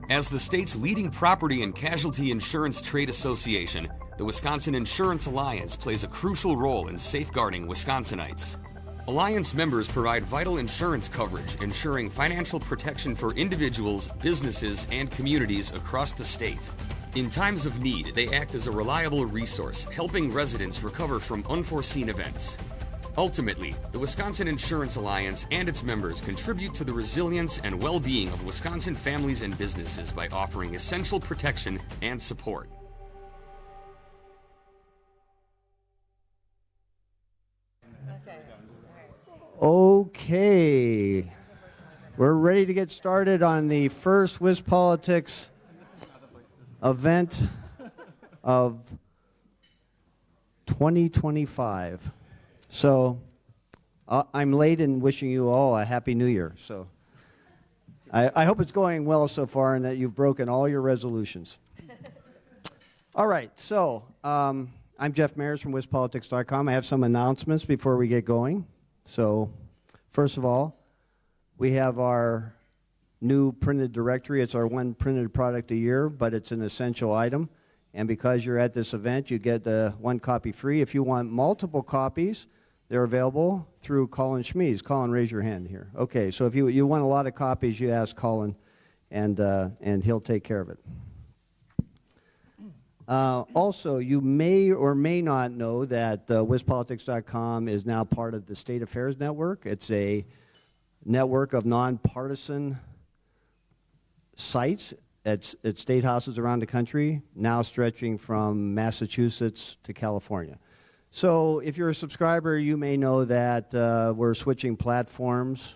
As the state's leading property and casualty insurance trade association, the Wisconsin Insurance Alliance plays a crucial role in safeguarding Wisconsinites. Alliance members provide vital insurance coverage, ensuring financial protection for individuals, businesses, and communities across the state. In times of need, they act as a reliable resource, helping residents recover from unforeseen events. Ultimately, the Wisconsin Insurance Alliance and its members contribute to the resilience and well-being of Wisconsin families and businesses by offering essential protection and support. Okay, we're ready to get started on the first WisPolitics event of 2025. So I'm late in wishing you all a Happy New Year. So I hope it's going well so far and that you've broken all your resolutions. All right, so I'm Jeff Mayers from WisPolitics.com. I have some announcements before we get going. So first of all, we have our new printed directory. It's our one printed product a year, but it's an essential item. And because you're at this event, you get one copy free. If you want multiple copies, they're available through Colin Schmees. Colin, raise your hand here. Okay, so if you want a lot of copies, you ask Colin, and he'll take care of it. Also, you may or may not know that WisPolitics.com is now part of the State Affairs Network. It's a network of nonpartisan sites at state houses around the country, now stretching from Massachusetts to California. So if you're a subscriber, you may know that we're switching platforms,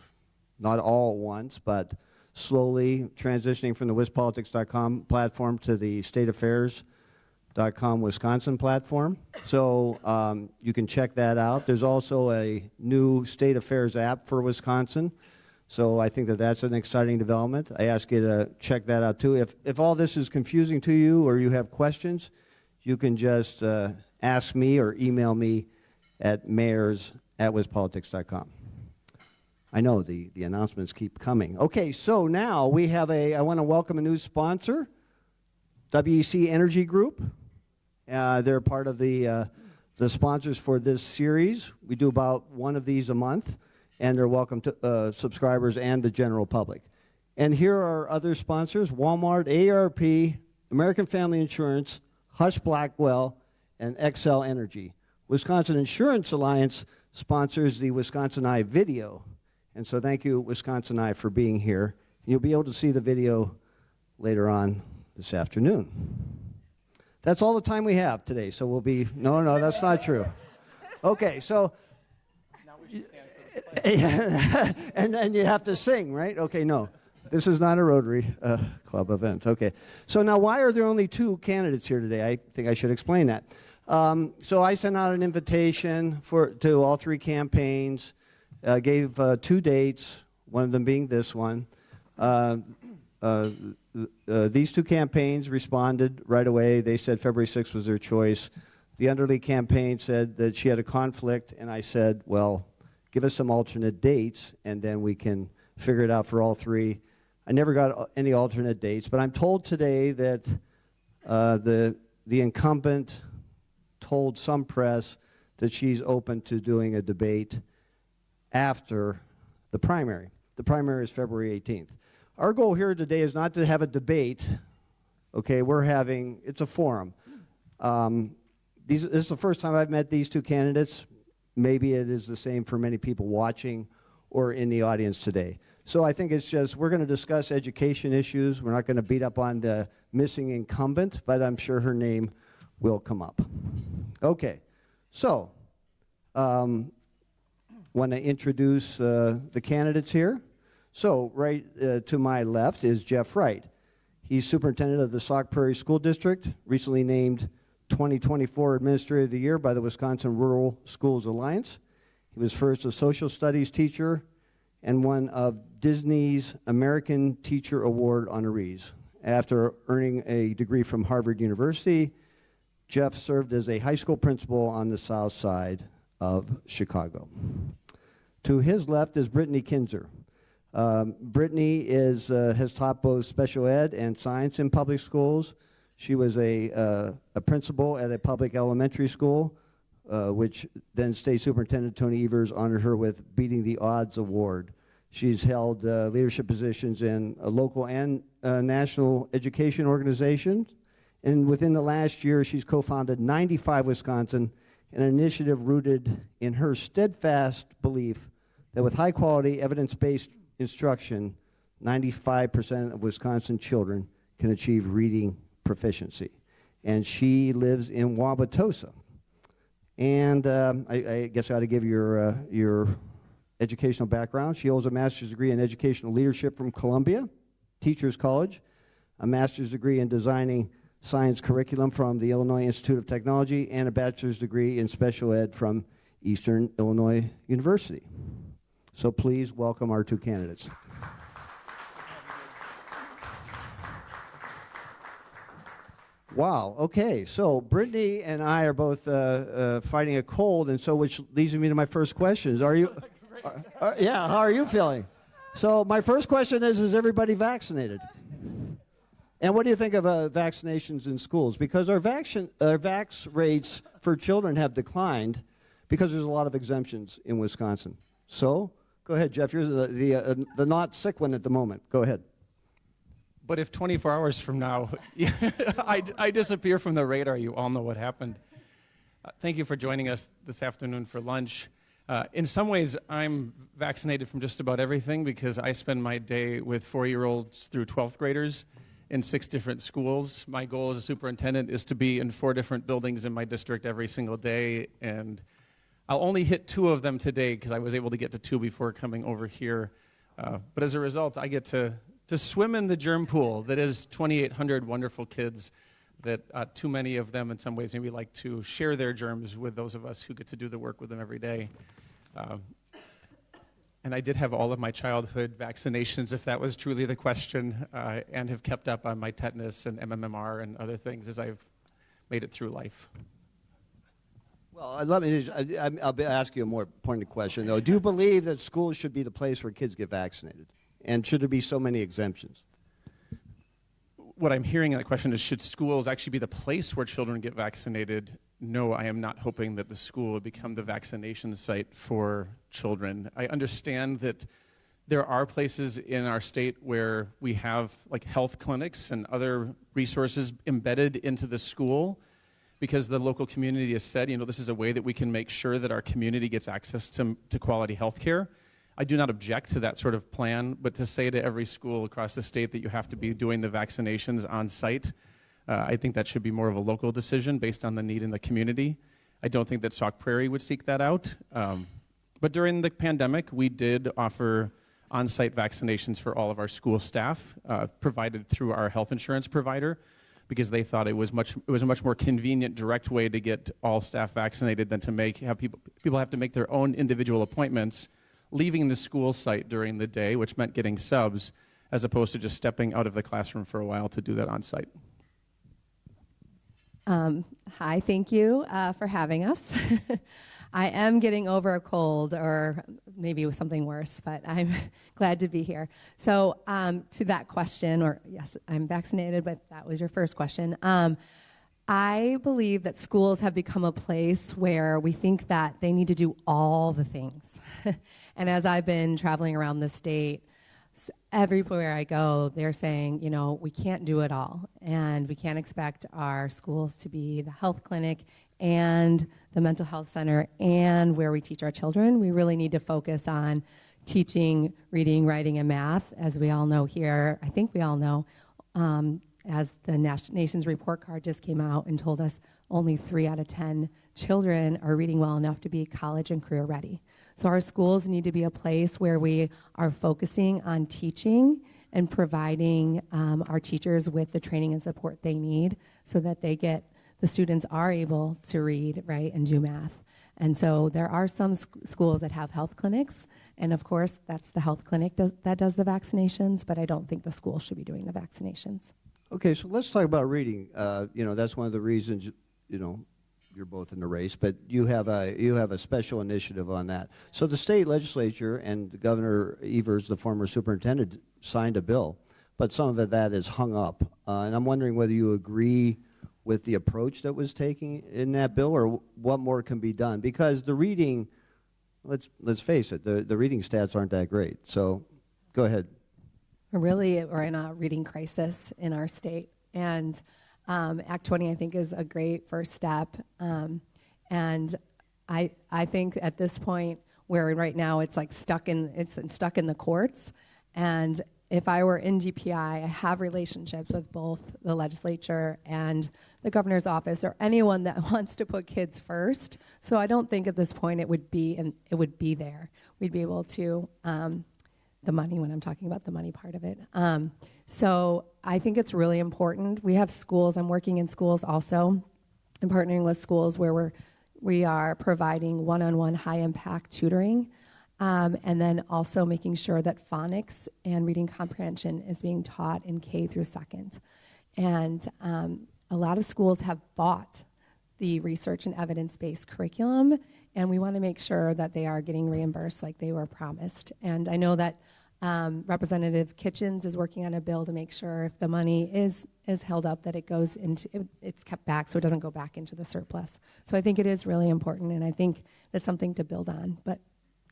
not all at once, but slowly transitioning from the WisPolitics.com platform to the StateAffairs.com Wisconsin platform. So you can check that out. There's also a new State Affairs app for Wisconsin. So I think that that's an exciting development. I ask you to check that out too. If all this is confusing to you or you have questions, you can just ask me or email me at mayors@wispolitics.com. I know the announcements keep coming. Okay, so now we have I want to welcome a new sponsor, WEC Energy Group. They're part of the sponsors for this series. We do about one of these a month, and they're welcome to subscribers and the general public. And here are other sponsors: Walmart, AARP, American Family Insurance, Hush Blackwell, and Xcel Energy. Wisconsin Insurance Alliance sponsors the Wisconsin Eye video. And so thank you, Wisconsin Eye, for being here. You'll be able to see the video later on this afternoon. That's all the time we have today, so we'll be... No, that's not true. Okay, so... Now we should stand for the and you have to sing, right? Okay, no. This is not a Rotary Club event. Okay. So now why are there only two candidates here today? I think I should explain that. So I sent out an invitation to all three campaigns, gave 2 dates, one of them being this one. These two campaigns responded right away. They said February 6th was their choice. The Underly campaign said that she had a conflict, and I said, well, give us some alternate dates, and then we can figure it out for all three. I never got any alternate dates, but I'm told today that the incumbent told some press that she's open to doing a debate after the primary. The primary is February 18th. Our goal here today is not to have a debate. Okay, it's a forum. This is the first time I've met these two candidates. Maybe it is the same for many people watching or in the audience today. So I think it's just, we're going to discuss education issues. We're not going to beat up on the missing incumbent, but I'm sure her name will come up. Okay, so want to introduce the candidates here. So right to my left is Jeff Wright. He's superintendent of the Sauk Prairie School District, recently named 2024 Administrator of the Year by the Wisconsin Rural Schools Alliance. He was first a social studies teacher and one of Disney's American Teacher Award honorees. After earning a degree from Harvard University, Jeff served as a high school principal on the south side of Chicago. To his left is Brittany Kinser. Brittany has taught both special ed and science in public schools. She was a principal at a public elementary school, which then State Superintendent Tony Evers honored her with Beating the Odds Award. She's held leadership positions in local and national education organizations. And within the last year, she's co-founded 95 Wisconsin, an initiative rooted in her steadfast belief that with high-quality, evidence-based instruction, 95% of Wisconsin children can achieve reading proficiency. And she lives in Wauwatosa. And I guess I ought to give your educational background. She holds a master's degree in educational leadership from Columbia Teachers College, a master's degree in designing science curriculum from the Illinois Institute of Technology, and a bachelor's degree in special ed from Eastern Illinois University. So please welcome our two candidates. Wow, okay, so Brittany and I are both fighting a cold, and so which leads me to my first questions. Are you, yeah, how are you feeling? So my first question is everybody vaccinated? And what do you think of vaccinations in schools? Because our vax rates for children have declined because there's a lot of exemptions in Wisconsin. So, go ahead, Jeff, you're the not sick one at the moment. Go ahead. But if 24 hours from now I disappear from the radar, you all know what happened. Thank you for joining us this afternoon for lunch. In some ways, I'm vaccinated from just about everything because I spend my day with 4-year-olds through 12th graders in 6 different schools. My goal as a superintendent is to be in 4 different buildings in my district every single day, and I'll only hit 2 of them today because I was able to get to 2 before coming over here. But as a result, I get to swim in the germ pool that is 2,800 wonderful kids that too many of them in some ways maybe like to share their germs with those of us who get to do the work with them every day. And I did have all of my childhood vaccinations, if that was truly the question, and have kept up on my tetanus and MMR and other things as I've made it through life. Well, I'll ask you a more pointed question, though. Do you believe that schools should be the place where kids get vaccinated? And should there be so many exemptions? What I'm hearing in that question is, should schools actually be the place where children get vaccinated? No, I am not hoping that the school would become the vaccination site for children. I understand that there are places in our state where we have like health clinics and other resources embedded into the school because the local community has said, you know, this is a way that we can make sure that our community gets access to quality health care. I do not object to that sort of plan, but to say to every school across the state that you have to be doing the vaccinations on site, I think that should be more of a local decision based on the need in the community. I don't think that Sauk Prairie would seek that out. But during the pandemic, we did offer on-site vaccinations for all of our school staff, provided through our health insurance provider, because they thought it was a much more convenient, direct way to get all staff vaccinated than to have people have to make their own individual appointments, leaving the school site during the day, which meant getting subs, as opposed to just stepping out of the classroom for a while to do that on site. Hi, thank you for having us. I am getting over a cold, or maybe with something worse, but I'm glad to be here. So to that question, or yes, I'm vaccinated, but that was your first question. I believe that schools have become a place where we think that they need to do all the things. And as I've been traveling around the state, everywhere I go, they're saying, you know, we can't do it all. And we can't expect our schools to be the health clinic and the mental health center and where we teach our children. We really need to focus on teaching reading, writing, and math, as we all know here. I think we all know, as the nation's report card just came out and told us only 3 out of 10 children are reading well enough to be college and career ready. So our schools need to be a place where we are focusing on teaching and providing our teachers with the training and support they need so that the students are able to read, write, and do math. And so there are some schools that have health clinics, and of course that's the health clinic that does the vaccinations, but I don't think the school should be doing the vaccinations. Okay, so let's talk about reading. That's one of the reasons, you're both in the race, but you have a special initiative on that. So the state legislature and Governor Evers, the former superintendent, signed a bill, but some of that is hung up. And I'm wondering whether you agree with the approach that was taken in that bill, or what more can be done. Because the reading, let's face it, the reading stats aren't that great. So go ahead. We're in a reading crisis in our state. And Act 20, I think, is a great first step. And I think at this point, where right now it's like stuck in the courts. And if I were in DPI, I have relationships with both the legislature and the governor's office, or anyone that wants to put kids first. So I don't think at this point it would be there. We'd be able to, the money, when I'm talking about the money part of it. So I think it's really important. We have schools. I'm working in schools also. I'm partnering with schools where we are providing one-on-one high-impact tutoring, and then also making sure that phonics and reading comprehension is being taught in K through second. And a lot of schools have bought the research and evidence-based curriculum, and we want to make sure that they are getting reimbursed like they were promised. And I know that Representative Kitchens is working on a bill to make sure if the money is held up, that it's kept back so it doesn't go back into the surplus. So I think it is really important, and I think that's something to build on. But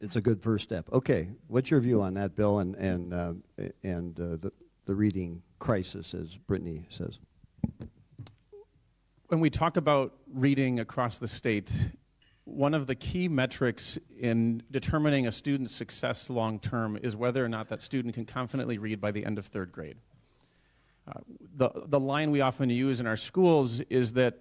it's a good first step. Okay, what's your view on that bill and the reading crisis, as Brittany says? When we talk about reading across the state, one of the key metrics in determining a student's success long-term is whether or not that student can confidently read by the end of third grade. The line we often use in our schools is that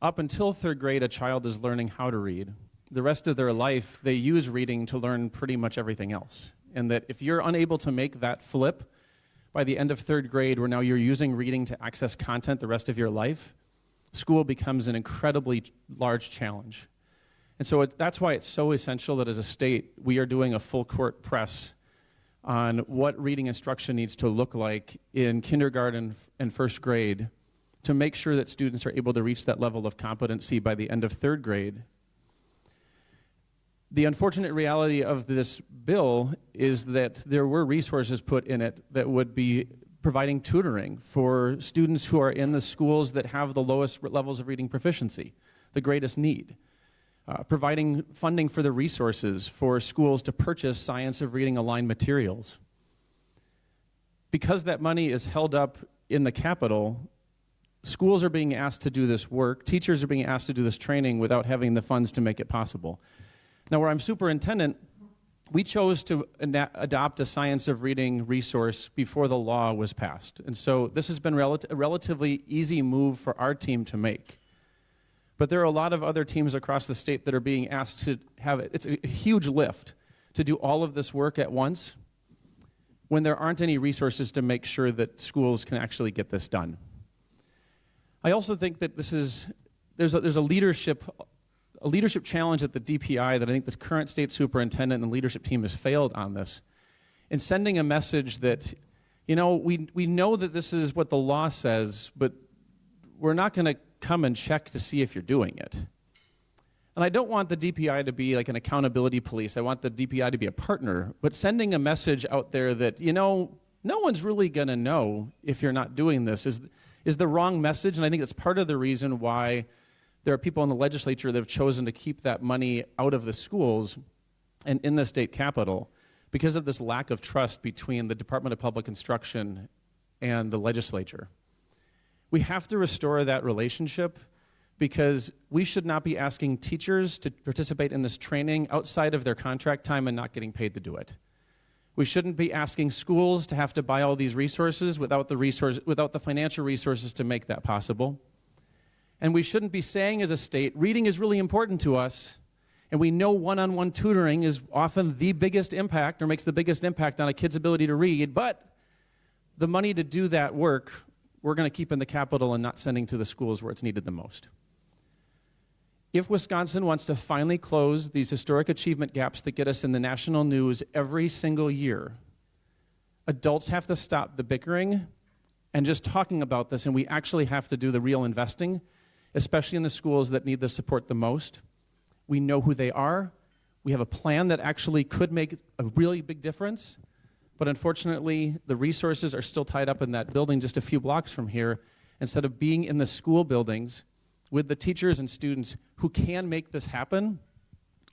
up until third grade, a child is learning how to read. The rest of their life, they use reading to learn pretty much everything else. And that if you're unable to make that flip by the end of third grade, where now you're using reading to access content the rest of your life, school becomes an incredibly large challenge. And so that's why it's so essential that as a state, we are doing a full court press on what reading instruction needs to look like in kindergarten and first grade to make sure that students are able to reach that level of competency by the end of third grade. The unfortunate reality of this bill is that there were resources put in it that would be providing tutoring for students who are in the schools that have the lowest levels of reading proficiency, the greatest need. Providing funding for the resources for schools to purchase science of reading aligned materials. Because that money is held up in the Capitol, schools are being asked to do this work, teachers are being asked to do this training without having the funds to make it possible. Now, where I'm superintendent, we chose to adopt a science of reading resource before the law was passed. And so this has been a relatively easy move for our team to make. But there are a lot of other teams across the state that are being asked to have it. It's a huge lift to do all of this work at once when there aren't any resources to make sure that schools can actually get this done. I also think that there's a leadership challenge at the DPI that I think the current state superintendent and leadership team has failed on this, in sending a message that, we know that this is what the law says, but we're not going to come and check to see if you're doing it. And I don't want the DPI to be like an accountability police. I want the DPI to be a partner, but sending a message out there that, no one's really going to know if you're not doing this is the wrong message. And I think that's part of the reason why there are people in the legislature that have chosen to keep that money out of the schools and in the state capitol because of this lack of trust between the Department of Public Instruction and the legislature. We have to restore that relationship because we should not be asking teachers to participate in this training outside of their contract time and not getting paid to do it. We shouldn't be asking schools to have to buy all these resources without the financial resources to make that possible. And we shouldn't be saying as a state, reading is really important to us, and we know one-on-one tutoring is often the biggest impact or makes the biggest impact on a kid's ability to read, but the money to do that work we're going to keep in the Capitol and not sending to the schools where it's needed the most. If Wisconsin wants to finally close these historic achievement gaps that get us in the national news every single year, adults have to stop the bickering and just talking about this, and we actually have to do the real investing especially in the schools that need the support the most. We know who they are. We have a plan that actually could make a really big difference, but unfortunately, the resources are still tied up in that building just a few blocks from here, instead of being in the school buildings with the teachers and students who can make this happen.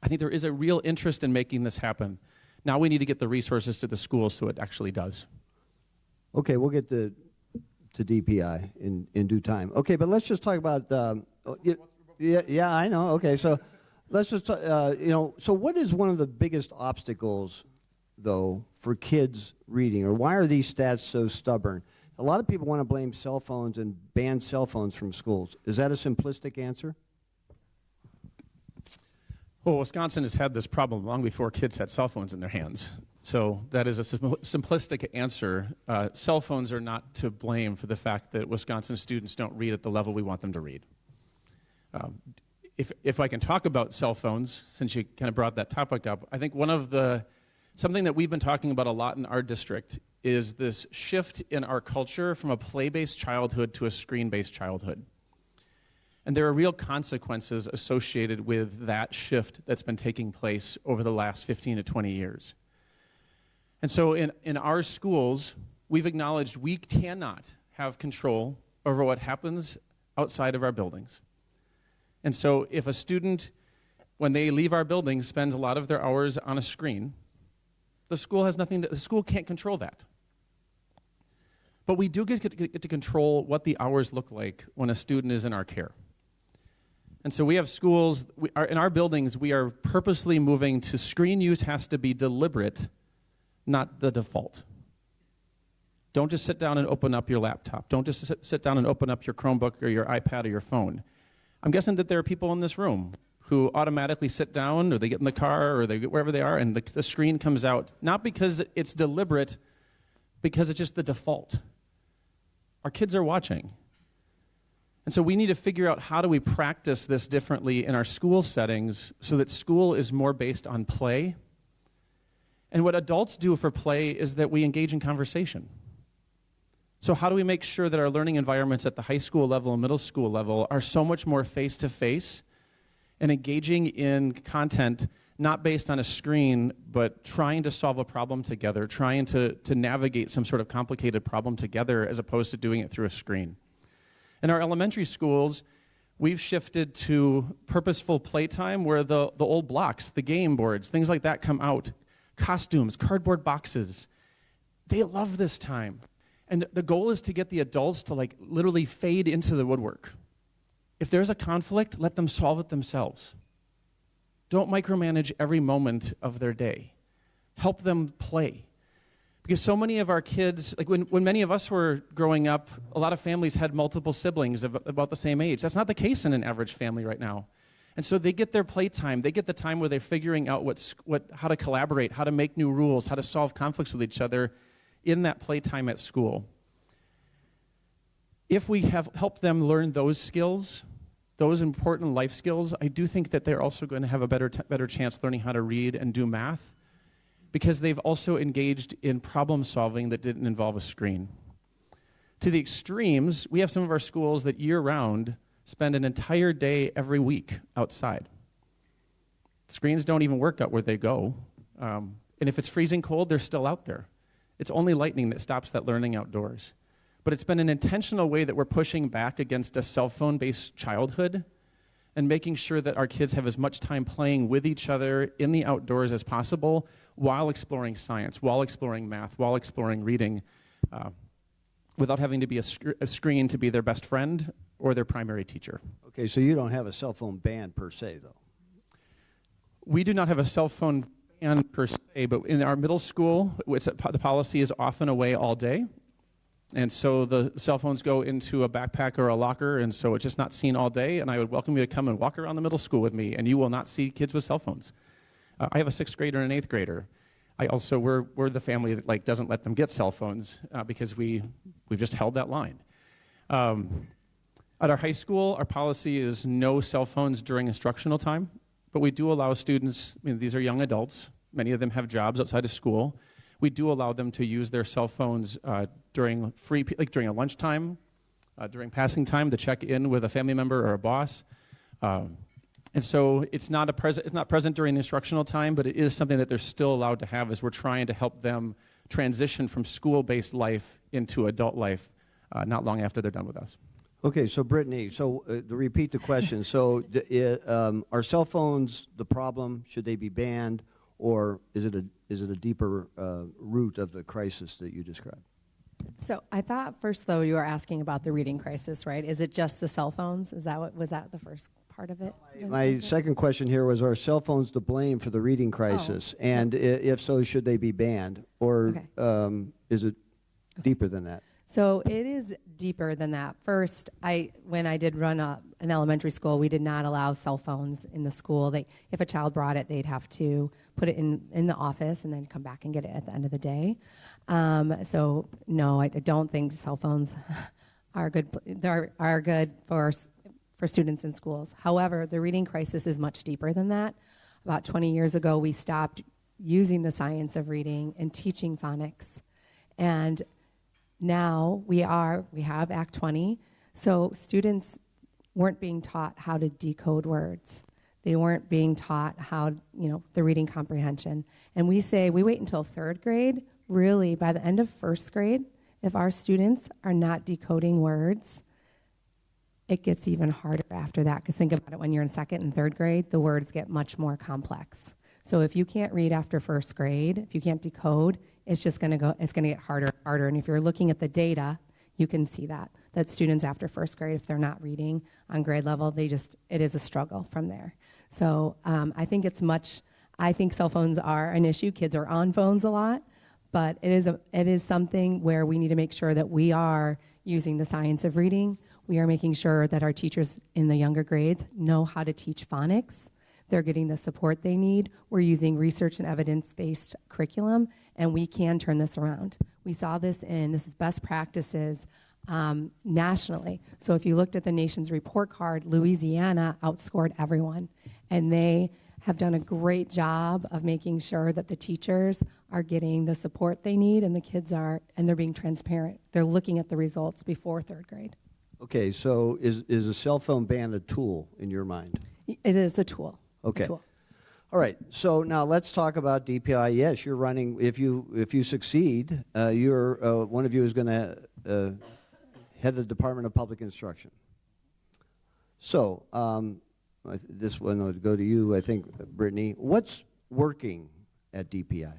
I think there is a real interest in making this happen. Now we need to get the resources to the schools so it actually does. Okay, we'll get to DPI in due time. Okay, but let's just talk about, yeah, I know. Okay, so let's just, so what is one of the biggest obstacles, though, for kids reading, or why are these stats so stubborn? A lot of people want to blame cell phones and ban cell phones from schools. Is that a simplistic answer? Well, Wisconsin has had this problem long before kids had cell phones in their hands. So that is a simplistic answer. Cell phones are not to blame for the fact that Wisconsin students don't read at the level we want them to read. If I can talk about cell phones, since you kind of brought that topic up, I think something that we've been talking about a lot in our district is this shift in our culture from a play-based childhood to a screen-based childhood. And there are real consequences associated with that shift that's been taking place over the last 15 to 20 years. And so in our schools, we've acknowledged we cannot have control over what happens outside of our buildings. And so if a student, when they leave our building, spends a lot of their hours on a screen, the school can't control that. But we do get to control what the hours look like when a student is in our care. And so we have schools, in our buildings, we are purposely moving to screen use has to be deliberate, not the default. Don't just sit down and open up your laptop. Don't just sit down and open up your Chromebook or your iPad or your phone. I'm guessing that there are people in this room who automatically sit down, or they get in the car, or they get wherever they are, and the screen comes out, not because it's deliberate, because it's just the default. Our kids are watching. And so we need to figure out, how do we practice this differently in our school settings so that school is more based on play. And what adults do for play is that we engage in conversation. So how do we make sure that our learning environments at the high school level and middle school level are so much more face-to-face and engaging in content not based on a screen, but trying to solve a problem together, trying to navigate some sort of complicated problem together as opposed to doing it through a screen. In our elementary schools, we've shifted to purposeful playtime where the old blocks, the game boards, things like that come out, costumes, cardboard boxes. They love this time. And the goal is to get the adults to literally fade into the woodwork. If there's a conflict, let them solve it themselves. Don't micromanage every moment of their day. Help them play. Because so many of our kids, when many of us were growing up, a lot of families had multiple siblings of about the same age. That's not the case in an average family right now. And so they get their playtime. They get the time where they're figuring out how to collaborate, how to make new rules, how to solve conflicts with each other in that playtime at school. If we have helped them learn those skills, those important life skills, I do think that they're also going to have a better chance learning how to read and do math, because they've also engaged in problem solving that didn't involve a screen. To the extremes, we have some of our schools that year-round spend an entire day every week outside. Screens don't even work out where they go. And if it's freezing cold, they're still out there. It's only lightning that stops that learning outdoors. But it's been an intentional way that we're pushing back against a cell phone-based childhood and making sure that our kids have as much time playing with each other in the outdoors as possible while exploring science, while exploring math, while exploring reading, without having to be a screen to be their best friend or their primary teacher. Okay, so you don't have a cell phone ban per se, though. We do not have a cell phone ban per se, but in our middle school, the policy is often away all day. And so the cell phones go into a backpack or a locker, and so it's just not seen all day. And I would welcome you to come and walk around the middle school with me, and you will not see kids with cell phones. I have a 6th grader and an 8th grader. We're the family that doesn't let them get cell phones because we've just held that line. At our high school, our policy is no cell phones during instructional time, but we do allow students, these are young adults, many of them have jobs outside of school. We do allow them to use their cell phones during a lunchtime, during passing time to check in with a family member or a boss. And so it's not present during the instructional time, but it is something that they're still allowed to have as we're trying to help them transition from school-based life into adult life not long after they're done with us. Okay, so Brittany, to repeat the question, so are cell phones the problem? Should they be banned, or is it a deeper root of the crisis that you described? So I thought first, though, you were asking about the reading crisis, right? Is it just the cell phones? Was that the first part of it? My second question here was, are cell phones to blame for the reading crisis? Oh. And if so, should they be banned? Or is it deeper than that? So it is deeper than that. First, when I did run an elementary school, we did not allow cell phones in the school. If a child brought it, they'd have to put it in the office and then come back and get it at the end of the day. So no, I don't think cell phones are good. Are good for students in schools. However, the reading crisis is much deeper than that. About 20 years ago, we stopped using the science of reading and teaching phonics, and now we have Act 20, so students weren't being taught how to decode words. They weren't being taught how, the reading comprehension. And we wait until third grade. Really, by the end of first grade, if our students are not decoding words, it gets even harder after that, because think about it, when you're in second and third grade, the words get much more complex. So if you can't read after first grade, if you can't decode, it's going to get harder and harder. And if you're looking at the data, you can see that students after first grade, if they're not reading on grade level, it is a struggle from there. So I think cell phones are an issue. Kids are on phones a lot, but it is something where we need to make sure that we are using the science of reading. We are making sure that our teachers in the younger grades know how to teach phonics. They're getting the support they need. We're using research and evidence-based curriculum, and we can turn this around. We saw this is best practices nationally. So if you looked at the nation's report card, Louisiana outscored everyone, and they have done a great job of making sure that the teachers are getting the support they need, and the kids are, and they're being transparent. They're looking at the results before third grade. Okay, so is a cell phone ban a tool in your mind? It is a tool. Okay. All right. So now let's talk about DPI. Yes, you're running. If you succeed, one of you is going to head the Department of Public Instruction. So this one would go to you, I think, Brittany. What's working at DPI?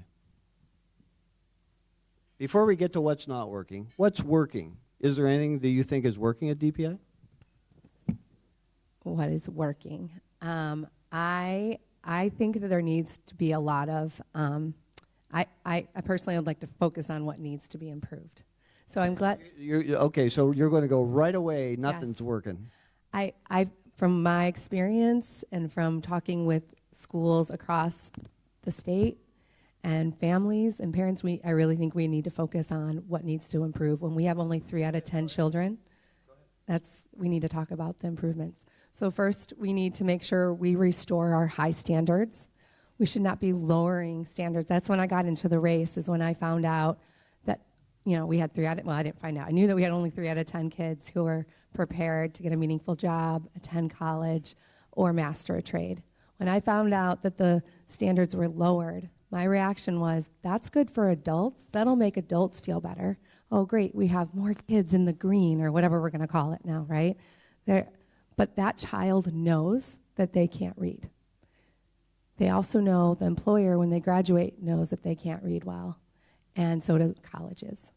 Before we get to what's not working, what's working? Is there anything that you think is working at DPI? What is working? I think that there needs to be a lot of, I personally would like to focus on what needs to be improved. So I'm glad. Okay, so you're going to go right away, nothing's working. From my experience and from talking with schools across the state and families and parents, I really think we need to focus on what needs to improve. When we have only 3 out of 10 children, we need to talk about the improvements. So first, we need to make sure we restore our high standards. We should not be lowering standards. That's when I got into the race, is when I found out that, we had I didn't find out. I knew that we had only 3 out of 10 kids who were prepared to get a meaningful job, attend college, or master a trade. When I found out that the standards were lowered, my reaction was, that's good for adults. That'll make adults feel better. Oh, great, we have more kids in the green, or whatever we're going to call it now, right? But that child knows that they can't read. They also know, the employer, when they graduate, knows that they can't read well, and so do colleges.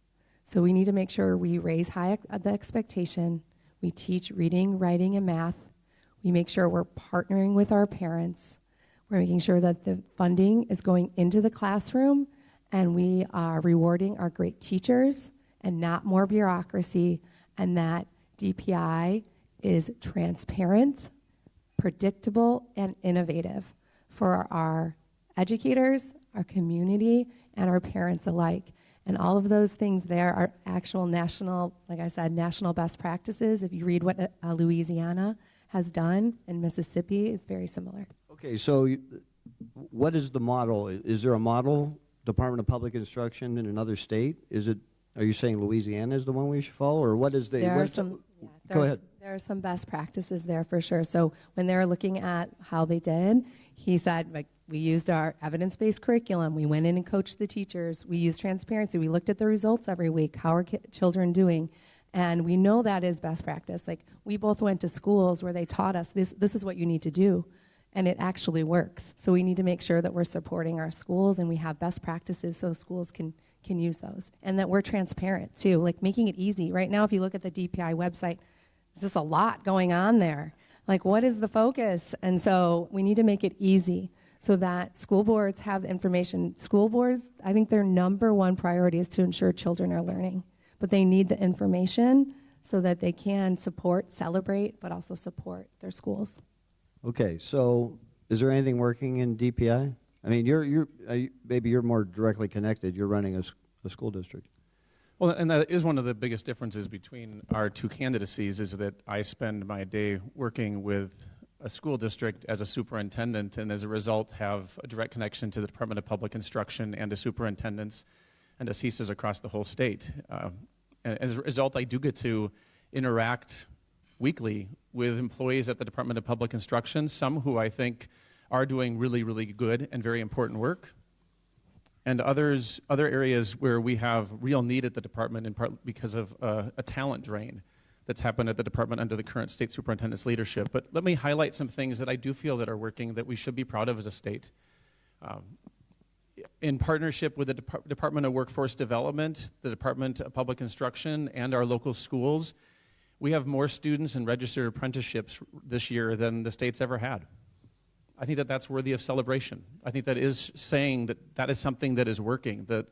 So we need to make sure we raise the expectation. We teach reading, writing, and math. We make sure we're partnering with our parents. We're making sure that the funding is going into the classroom, and we are rewarding our great teachers and not more bureaucracy, and that DPI is transparent, predictable, and innovative for our educators, our community, and our parents alike. And all of those things there are actual national, like I said, national best practices. If you read what Louisiana has done, and Mississippi is very similar. Okay, so what is the model? Is there a model Department of Public Instruction in another state? Are you saying Louisiana is the one we should follow, or what is the? Go ahead. There are some best practices there for sure. So when they were looking at how they did, he said, like, we used our evidence-based curriculum. We went in and coached the teachers. We used transparency. We looked at the results every week. How are children doing? And we know that is best practice. Like, we both went to schools where they taught us this is what you need to do, and it actually works. So we need to make sure that we're supporting our schools and we have best practices so schools can use those, and that we're transparent too, like making it easy. Right now, if you look at the DPI website, there's just a lot going on there. Like, what is the focus? And so we need to make it easy so that school boards have the information. School boards, I think their number one priority is to ensure children are learning, but they need the information so that they can support, celebrate, but also support their schools. Okay, so is there anything working in DPI? I mean, maybe you're more directly connected. You're running a school district. Well, and that is one of the biggest differences between our two candidacies, is that I spend my day working with a school district as a superintendent, and as a result have a direct connection to the Department of Public Instruction and to superintendents and to CSAs across the whole state. And as a result, I do get to interact weekly with employees at the Department of Public Instruction, some who I think are doing really, really good and very important work, and other areas where we have real need at the department, in part because of a talent drain that's happened at the department under the current state superintendent's leadership. But let me highlight some things that I do feel that are working that we should be proud of as a state. In partnership with the Department of Workforce Development, the Department of Public Instruction, and our local schools, we have more students in registered apprenticeships this year than the state's ever had. I think that that's worthy of celebration. I think that is saying that that is something that is working, that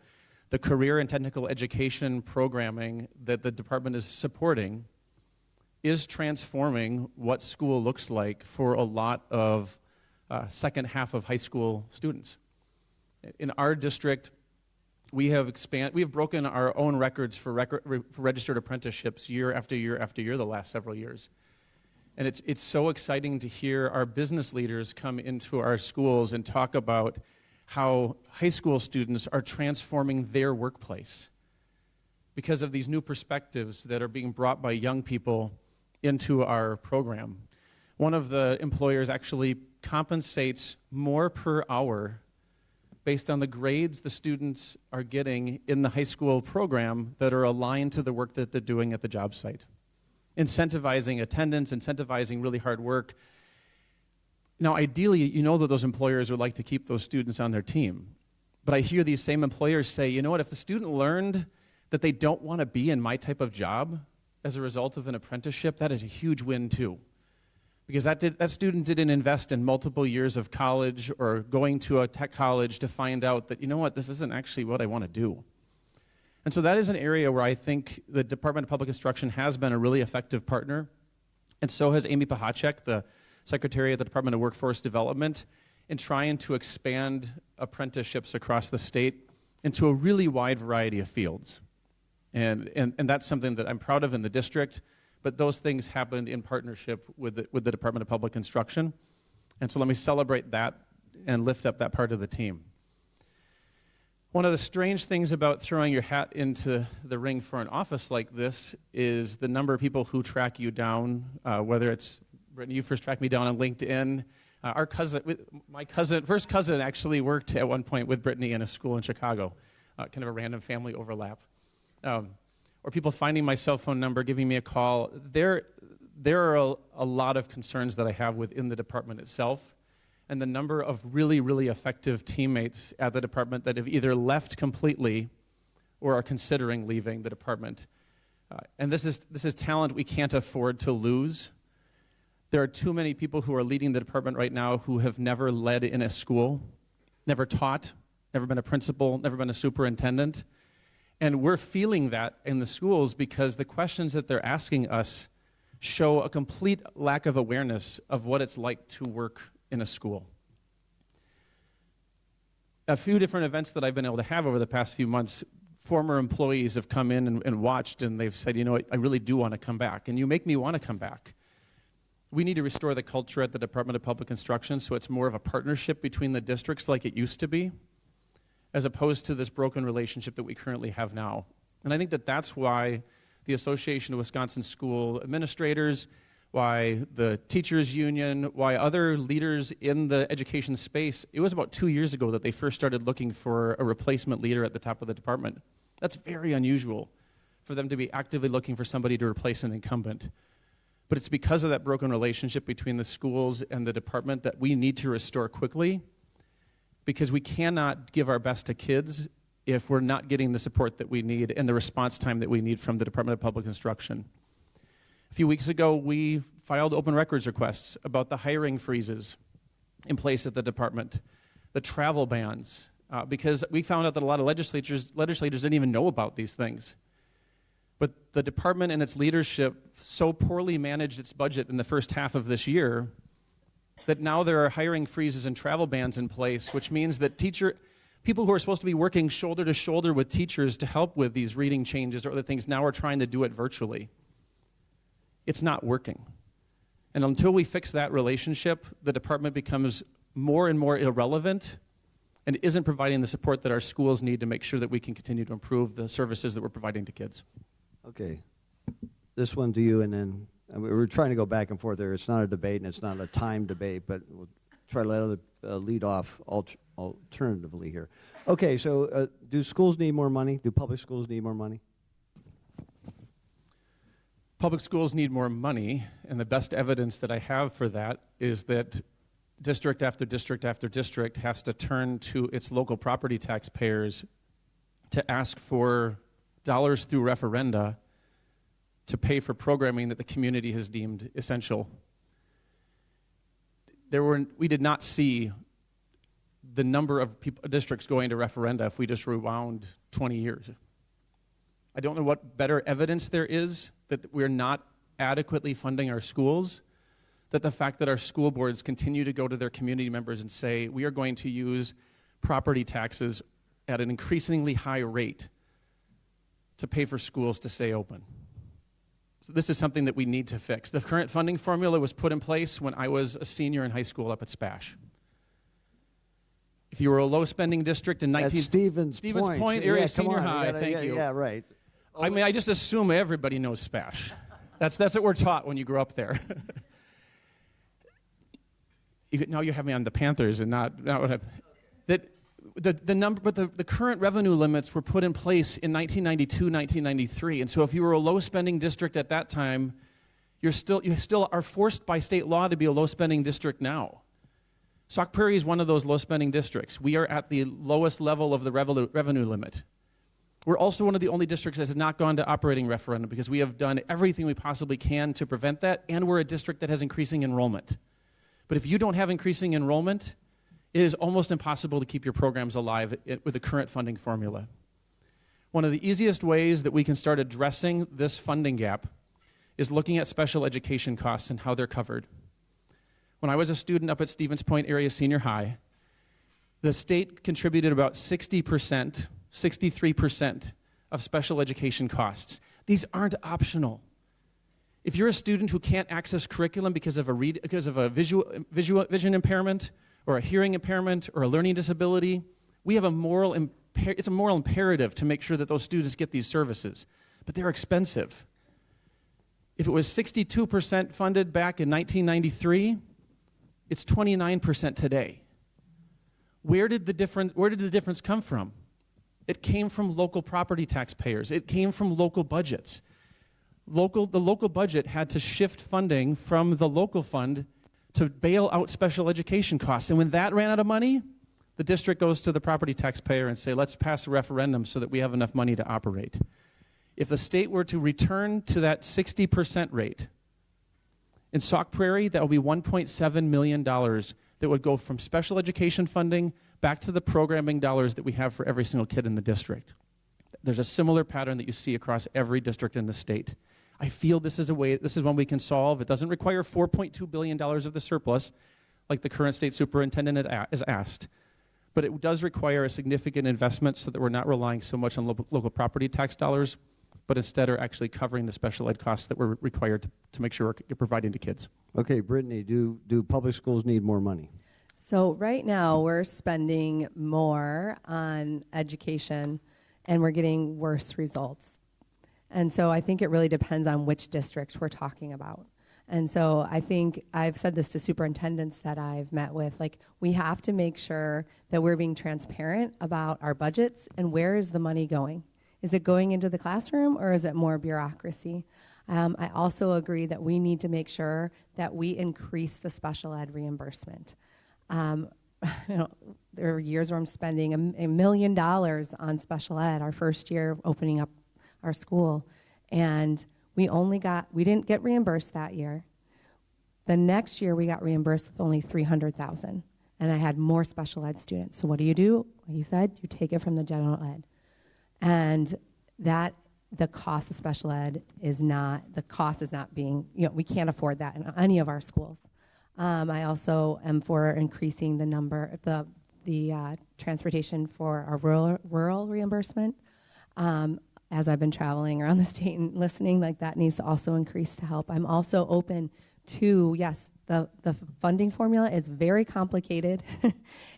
the career and technical education programming that the department is supporting is transforming what school looks like for a lot of second half of high school students. In our district, we have broken our own records for registered apprenticeships year after year after year the last several years. And it's so exciting to hear our business leaders come into our schools and talk about how high school students are transforming their workplace because of these new perspectives that are being brought by young people into our program. One of the employers actually compensates more per hour based on the grades the students are getting in the high school program that are aligned to the work that they're doing at the job site. Incentivizing attendance, incentivizing really hard work. Now, ideally, you know that those employers would like to keep those students on their team. But I hear these same employers say, you know what, if the student learned that they don't want to be in my type of job as a result of an apprenticeship, that is a huge win too. Because that student didn't invest in multiple years of college or going to a tech college to find out that, you know what, this isn't actually what I want to do. And so that is an area where I think the Department of Public Instruction has been a really effective partner, and so has Amy Pahacek, the Secretary of the Department of Workforce Development, in trying to expand apprenticeships across the state into a really wide variety of fields. And that's something that I'm proud of in the district, but those things happened in partnership with the Department of Public Instruction. And so let me celebrate that and lift up that part of the team. One of the strange things about throwing your hat into the ring for an office like this is the number of people who track you down, whether it's, Brittany, you first tracked me down on LinkedIn. My first cousin actually worked at one point with Brittany in a school in Chicago, kind of a random family overlap. Or people finding my cell phone number, giving me a call. There are a lot of concerns that I have within the department itself, and the number of really, really effective teammates at the department that have either left completely or are considering leaving the department. And this is talent we can't afford to lose. There are too many people who are leading the department right now who have never led in a school, never taught, never been a principal, never been a superintendent. And we're feeling that in the schools because the questions that they're asking us show a complete lack of awareness of what it's like to work in a school. A few different events that I've been able to have over the past few months, former employees have come in and watched, and they've said, you know, I really do want to come back, and you make me want to come back. We need to restore the culture at the Department of Public Instruction so it's more of a partnership between the districts like it used to be, as opposed to this broken relationship that we currently have now. And I think that that's why the Association of Wisconsin School Administrators, why the teachers union, why other leaders in the education space. It was about 2 years ago that they first started looking for a replacement leader at the top of the department. That's very unusual for them to be actively looking for somebody to replace an incumbent. But it's because of that broken relationship between the schools and the department that we need to restore quickly, because we cannot give our best to kids if we're not getting the support that we need and the response time that we need from the Department of Public Instruction. A few weeks ago, we filed open records requests about the hiring freezes in place at the department, the travel bans, because we found out that a lot of legislators didn't even know about these things. But the department and its leadership so poorly managed its budget in the first half of this year that now there are hiring freezes and travel bans in place, which means that people who are supposed to be working shoulder to shoulder with teachers to help with these reading changes or other things now are trying to do it virtually. It's not working. And until we fix that relationship, the department becomes more and more irrelevant and isn't providing the support that our schools need to make sure that we can continue to improve the services that we're providing to kids. Okay. This one to you, and then we're trying to go back and forth there. It's not a debate, and it's not a time debate, but we'll try to let other lead off alternatively here. Okay, so do schools need more money? Do public schools need more money? Public schools need more money, and the best evidence that I have for that is that district after district after district has to turn to its local property taxpayers to ask for dollars through referenda to pay for programming that the community has deemed essential. We did not see the number of districts going to referenda if we just rewound 20 years. I don't know what better evidence there is that we're not adequately funding our schools, that the fact that our school boards continue to go to their community members and say, we are going to use property taxes at an increasingly high rate to pay for schools to stay open. So this is something that we need to fix. The current funding formula was put in place when I was a senior in high school up at Spash. If you were a low-spending district in Stevens Point area senior high, thank you. Yeah, right. I mean, I just assume everybody knows Spash. That's what we're taught when you grow up there. Now you have me on the Panthers and not what I... The current revenue limits were put in place in 1992, 1993, and so if you were a low-spending district at that time, you still are forced by state law to be a low-spending district now. Sauk Prairie is one of those low-spending districts. We are at the lowest level of the revenue limit. We're also one of the only districts that has not gone to operating referendum because we have done everything we possibly can to prevent that, and we're a district that has increasing enrollment. But if you don't have increasing enrollment, it is almost impossible to keep your programs alive with the current funding formula. One of the easiest ways that we can start addressing this funding gap is looking at special education costs and how they're covered. When I was a student up at Stevens Point Area Senior High, the state contributed about 60%, 63% of special education costs. These aren't optional. If you're a student who can't access curriculum because of a vision impairment, or a hearing impairment, or a learning disability, we have it's a moral imperative to make sure that those students get these services. But they're expensive. If it was 62% funded back in 1993, it's 29% today. Where did the difference come from? It came from local property taxpayers. It came from local budgets. The local budget had to shift funding from the local fund to bail out special education costs. And when that ran out of money, the district goes to the property taxpayer and say, let's pass a referendum so that we have enough money to operate. If the state were to return to that 60% rate, in Sauk Prairie, that would be $1.7 million that would go from special education funding back to the programming dollars that we have for every single kid in the district. There's a similar pattern that you see across every district in the state. I feel this is one we can solve. It doesn't require $4.2 billion of the surplus, like the current state superintendent has asked. But it does require a significant investment so that we're not relying so much on local property tax dollars, but instead are actually covering the special ed costs that we're required to make sure we're providing to kids. Okay, Brittany, do public schools need more money? So right now we're spending more on education and we're getting worse results. And so I think it really depends on which district we're talking about. And so I think I've said this to superintendents that I've met with, like, we have to make sure that we're being transparent about our budgets and where is the money going. Is it going into the classroom or is it more bureaucracy? I also agree that we need to make sure that we increase the special ed reimbursement. There are years where I'm spending $1 million on special ed our first year opening up our school, and we didn't get reimbursed that year. The next year we got reimbursed with only $300,000, and I had more special ed students. So what do? Like you said, you take it from the general ed, and that the cost of special ed is not being, we can't afford that in any of our schools. I also am for increasing the number, the transportation for our rural reimbursement. As I've been traveling around the state and listening, like that needs to also increase to help. I'm also open to, yes, the funding formula is very complicated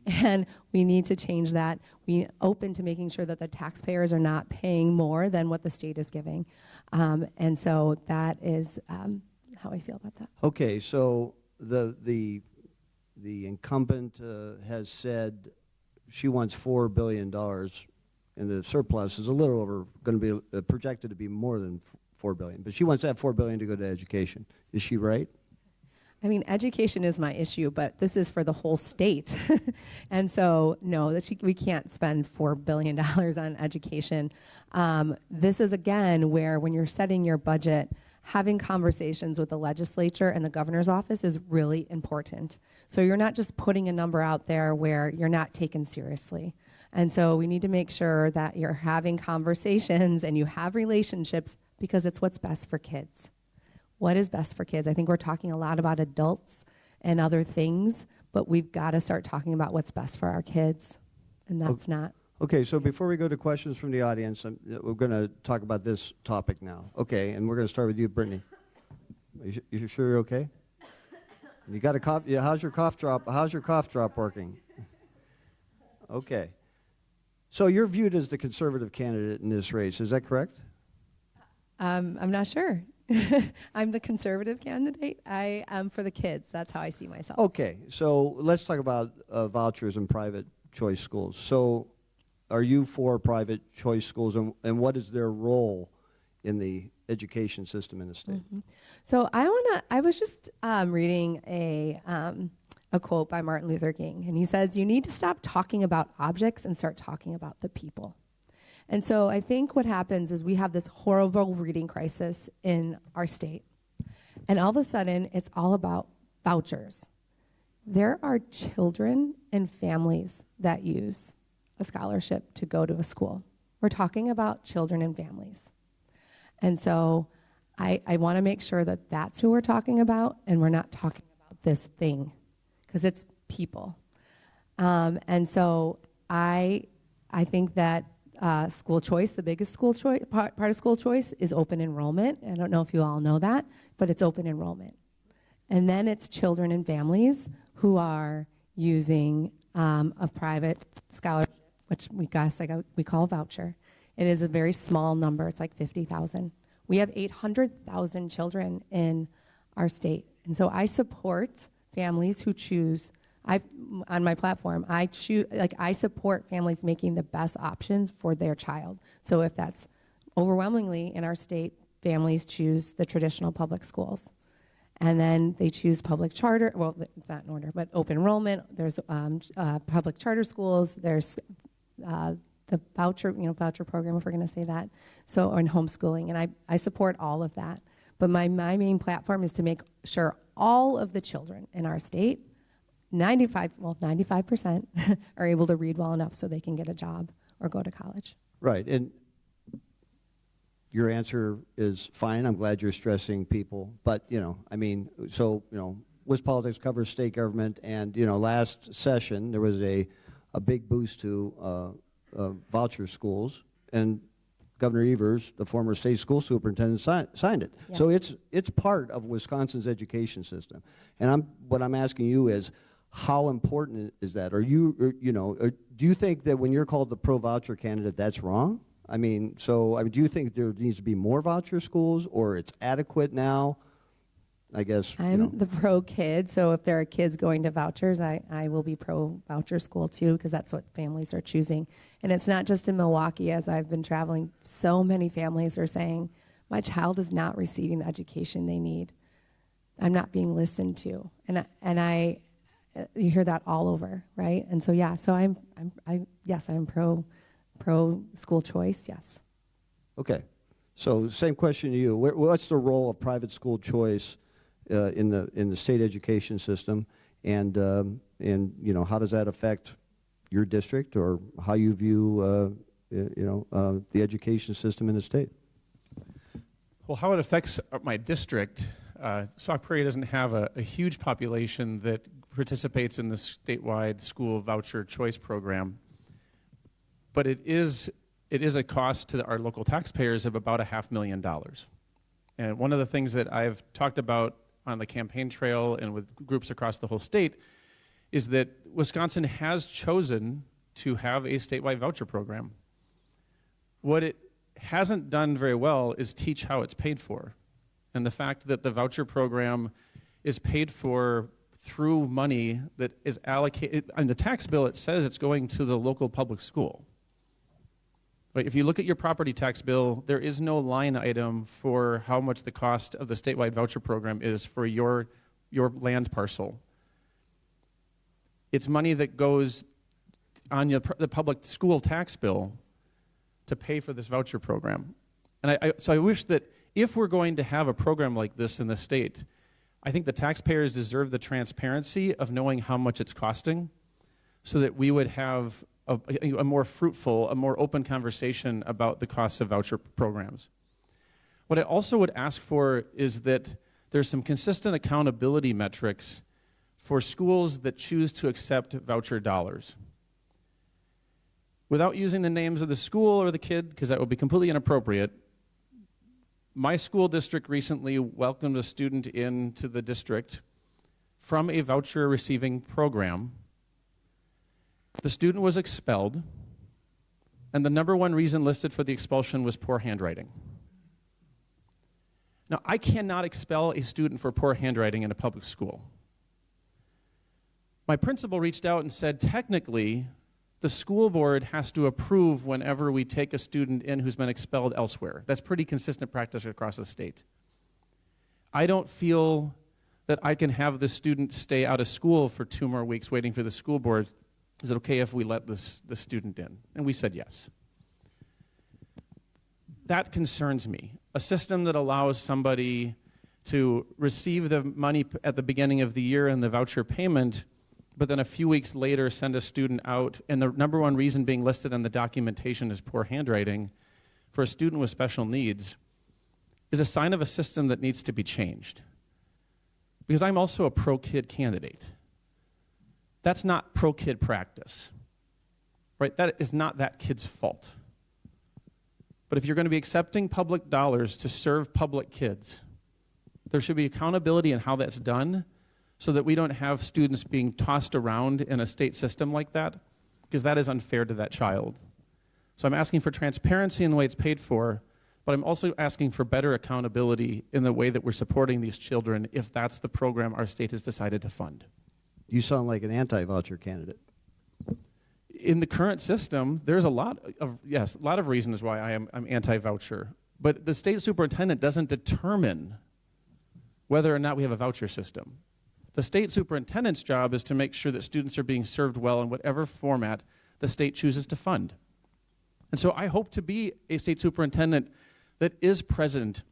and we need to change that. We're open to making sure that the taxpayers are not paying more than what the state is giving. And so that is how I feel about that. Okay, so the incumbent has said she wants $4 billion, and the surplus is a little over, going to be projected to be more than $4 billion. But she wants that $4 billion to go to education. Is she right? I mean, education is my issue, but this is for the whole state. And so, no, we can't spend $4 billion on education. This is, again, where when you're setting your budget, having conversations with the legislature and the governor's office is really important. So you're not just putting a number out there where you're not taken seriously. And so we need to make sure that you're having conversations and you have relationships because it's what's best for kids. What is best for kids? I think we're talking a lot about adults and other things, but we've got to start talking about what's best for our kids, and that's not. Okay, so before we go to questions from the audience, we're going to talk about this topic now. Okay, and we're going to start with you, Brittany. You sure you're okay? You got a cough? Yeah, how's your cough drop? How's your cough drop working? Okay. So you're viewed as the conservative candidate in this race. Is that correct? I'm not sure. I'm the conservative candidate. I am for the kids. That's how I see myself. Okay, so let's talk about vouchers and private choice schools. So are you for private choice schools, and what is their role in the education system in the state? Mm-hmm. So I was just reading a quote by Martin Luther King, and he says, you need to stop talking about objects and start talking about the people. And so I think what happens is we have this horrible reading crisis in our state. And all of a sudden, it's all about vouchers. There are children and families that use a scholarship to go to a school. We're talking about children and families. And so I want to make sure that that's who we're talking about, and we're not talking about this thing, because it's people. And so I think that school choice, the biggest school choice, part of school choice is open enrollment. I don't know if you all know that, but it's open enrollment. And then it's children and families who are using a private scholarship, which we call a voucher. It is a very small number. It's like 50,000. We have 800,000 children in our state. And so I support families who choose. On my platform, I support families making the best option for their child. So if that's overwhelmingly in our state, families choose the traditional public schools. And then they choose public charter, well, it's not in order, but open enrollment, there's public charter schools, there's the voucher program, if we're gonna say that, so, or in homeschooling, and I support all of that. But my main platform is to make sure all of the children in our state 95% are able to read well enough so they can get a job or go to college. Right, and your answer is fine. I'm glad you're stressing people, but WisPolitics covers state government, and last session there was a big boost to voucher schools, and Governor Evers, the former state school superintendent, signed it. Yes. So it's part of Wisconsin's education system, and what I'm asking you is, how important is that? Do you think that when you're called the pro-voucher candidate, that's wrong? I mean, so do you think there needs to be more voucher schools, or it's adequate now? I guess I'm the pro kid, so if there are kids going to vouchers, I will be pro voucher school too, because that's what families are choosing. And it's not just in Milwaukee. As I've been traveling, so many families are saying, my child is not receiving the education they need. I'm not being listened to, and I you hear that all over, right? And so I'm pro school choice, yes. Okay, so same question to you. What's the role of private school choice in the state education system, and how does that affect your district, or how you view the education system in the state? Well, how it affects my district, Sauk Prairie doesn't have a huge population that participates in the statewide school voucher choice program, but it is a cost to our local taxpayers of about $500,000. And one of the things that I've talked about on the campaign trail and with groups across the whole state is that Wisconsin has chosen to have a statewide voucher program. What it hasn't done very well is teach how it's paid for. And the fact that the voucher program is paid for through money that is allocated, on the tax bill it says it's going to the local public school. But if you look at your property tax bill, there is no line item for how much the cost of the statewide voucher program is for your land parcel. It's money that goes on the public school tax bill to pay for this voucher program. And so I wish that if we're going to have a program like this in the state, I think the taxpayers deserve the transparency of knowing how much it's costing, so that we would have a more fruitful, a more open conversation about the costs of voucher programs. What I also would ask for is that there's some consistent accountability metrics for schools that choose to accept voucher dollars. Without using the names of the school or the kid, because that would be completely inappropriate, my school district recently welcomed a student into the district from a voucher receiving program. The student was expelled, and the number one reason listed for the expulsion was poor handwriting. Now, I cannot expel a student for poor handwriting in a public school. My principal reached out and said, technically, the school board has to approve whenever we take a student in who's been expelled elsewhere. That's pretty consistent practice across the state. I don't feel that I can have the student stay out of school for 2 more weeks waiting for the school board. Is it okay if we let the student in? And we said yes. That concerns me. A system that allows somebody to receive the money at the beginning of the year and the voucher payment, but then a few weeks later send a student out, and the number one reason being listed on the documentation is poor handwriting for a student with special needs, is a sign of a system that needs to be changed. Because I'm also a pro-kid candidate. That's not pro-kid practice, right? That is not that kid's fault. But if you're going to be accepting public dollars to serve public kids, there should be accountability in how that's done, so that we don't have students being tossed around in a state system like that, because that is unfair to that child. So I'm asking for transparency in the way it's paid for, but I'm also asking for better accountability in the way that we're supporting these children if that's the program our state has decided to fund. You sound like an anti-voucher candidate. In the current system, there's a lot of reasons why I'm anti-voucher, but the state superintendent doesn't determine whether or not we have a voucher system. The state superintendent's job is to make sure that students are being served well in whatever format the state chooses to fund. And so I hope to be a state superintendent that is present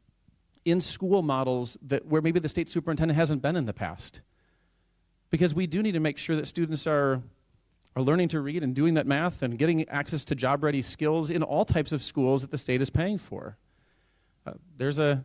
in school models where maybe the state superintendent hasn't been in the past. Because we do need to make sure that students are learning to read and doing that math and getting access to job-ready skills in all types of schools that the state is paying for. There's a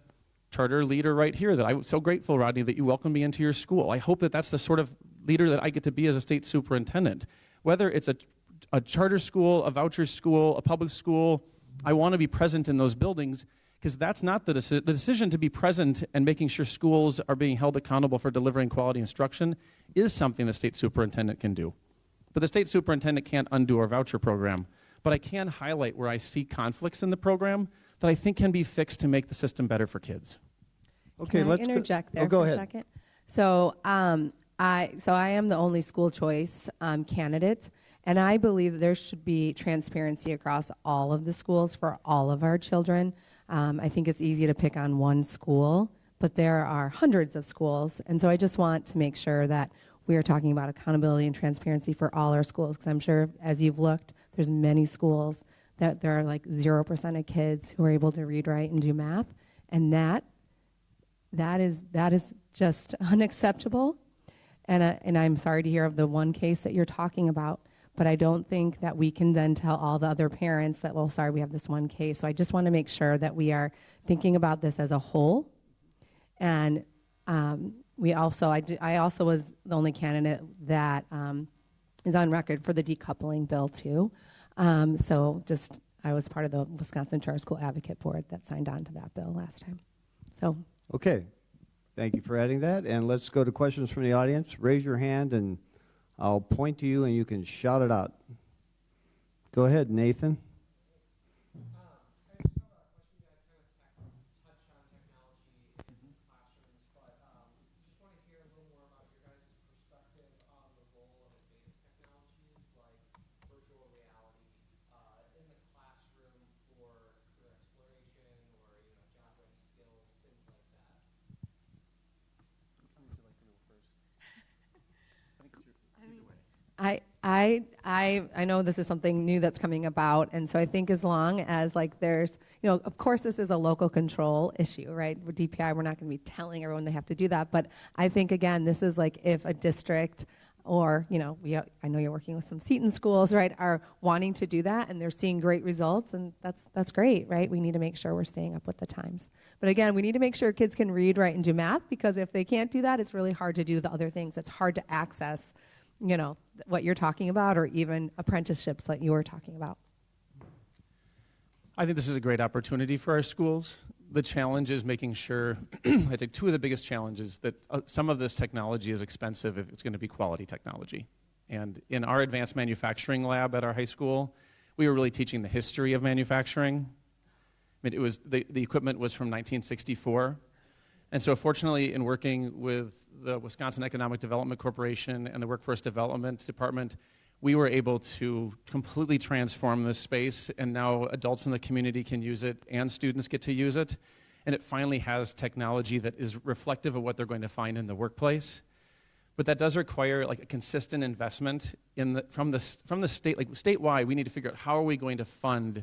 charter leader right here that I'm so grateful, Rodney, that you welcomed me into your school. I hope that that's the sort of leader that I get to be as a state superintendent. Whether it's a charter school, a voucher school, a public school, I want to be present in those buildings, because that's not the decision to be present and making sure schools are being held accountable for delivering quality instruction is something the state superintendent can do. But the state superintendent can't undo our voucher program. but I can highlight where I see conflicts in the program that I think can be fixed to make the system better for kids. Okay, Can I interject there for a second? So, I am the only school choice candidate, and I believe there should be transparency across all of the schools for all of our children. I think it's easy to pick on one school, but there are hundreds of schools, and so I just want to make sure that we are talking about accountability and transparency for all our schools, because I'm sure as you've looked, there's many schools that there are like 0% of kids who are able to read, write, and do math, and that is just unacceptable. And I'm sorry to hear of the one case that you're talking about, but I don't think that we can then tell all the other parents that, well, sorry, we have this one case. So I just want to make sure that we are thinking about this as a whole. And I also was the only candidate that is on record for the decoupling bill too. I was part of the Wisconsin Charter School Advocate Board that signed on to that bill last time. So. Okay. Thank you for adding that. And let's go to questions from the audience. Raise your hand and I'll point to you and you can shout it out. Go ahead, Nathan. I know this is something new that's coming about, and so I think as long as there's, of course this is a local control issue, right? With DPI, we're not going to be telling everyone they have to do that, but I think again, this is if a district or, I know you're working with some Seton schools, right, are wanting to do that and they're seeing great results, and that's great, right? We need to make sure we're staying up with the times. But again, we need to make sure kids can read, write, and do math, because if they can't do that, it's really hard to do the other things. It's hard to access what you're talking about, or even apprenticeships like you were talking about. I think this is a great opportunity for our schools. The challenge is making sure, I think two of the biggest challenges, that some of this technology is expensive if it's going to be quality technology. And in our advanced manufacturing lab at our high school, we were really teaching the history of manufacturing. I mean, it was the equipment was from 1964. And so fortunately, in working with the Wisconsin Economic Development Corporation and the Workforce Development Department, we were able to completely transform this space, and now adults in the community can use it and students get to use it. And it finally has technology that is reflective of what they're going to find in the workplace. But that does require a consistent investment from the state. Statewide, we need to figure out how are we going to fund